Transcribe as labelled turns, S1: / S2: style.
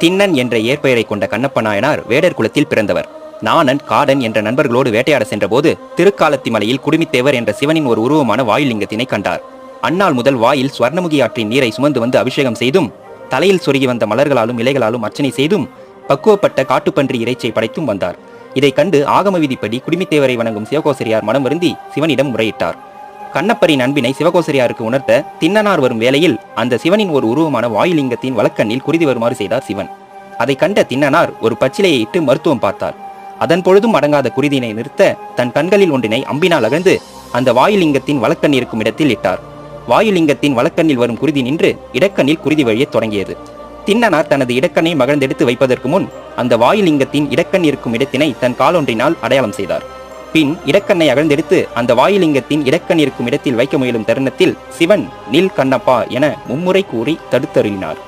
S1: திண்ணன் என்ற இயற்பெயரை கொண்ட கண்ணப்ப நாயனார் வேடர் குலத்தில் பிறந்தவர். நாணன் காடன் என்ற நண்பர்களோடு வேட்டையாட சென்றபோது திருக்காலத்தி மலையில் குடுமித்தேவர் என்ற சிவனின் ஒரு உருவமான வாயுலிங்கத்தினை கண்டார். அந்நாள் முதல் வாயில் சுவர்ணமுகி ஆற்றின் நீரை சுமந்து வந்து அபிஷேகம் செய்தும், தலையில் சொருகி வந்த மலர்களாலும் இலைகளாலும் அர்ச்சனை செய்தும், பக்குவப்பட்ட காட்டுப்பன்றி இறைச்சியை படைத்தும் வந்தார். இதை கண்டு ஆகம விதிப்படி குடுமித்தேவரை வணங்கும் சிவகோசரியார் மனம் வருந்தி சிவனிடம் முறையிட்டார். கண்ணப்பரின் அன்பினை சிவகோசரியாருக்கு உணர்த்த திண்ணனார் வரும் வேளையில் அந்த சிவனின் ஒரு உருவமான வாயுலிங்கத்தின் வலக்கண்ணில் குறிதி வருமாறு செய்தார் சிவன். அதை கண்ட திண்ணனார் ஒரு பச்சிலையை இட்டு மருத்துவம் பார்த்தார். அதன் பொழுதும் அடங்காத குறிதினை நிறுத்த தன் கண்களில் ஒன்றினை அம்பினால் அகழ்ந்து அந்த வாயுலிங்கத்தின் வலக்கண் இருக்கும் இடத்தில் இட்டார். வாயுலிங்கத்தின் வலக்கண்ணில் வரும் குருதி நின்று இடக்கண்ணில் குருதி வழிய தொடங்கியது. திண்ணனார் தனது இடக்கண்ணை மகிழ்ந்தெடுத்து வைப்பதற்கு முன் அந்த வாயுலிங்கத்தின் இடக்கண் இருக்கும் இடத்தினை தன் காலொன்றினால் அடையாளம் செய்தார். பின் இடக்கண்ணை அகழ்ந்தெடுத்து அந்த வாயுலிங்கத்தின் இடக்கண் இருக்கும் இடத்தில் வைக்க முயலும் தருணத்தில் சிவன் நில் கண்ணப்பா என மும்முறை கூறி தடுத்தருளினார்.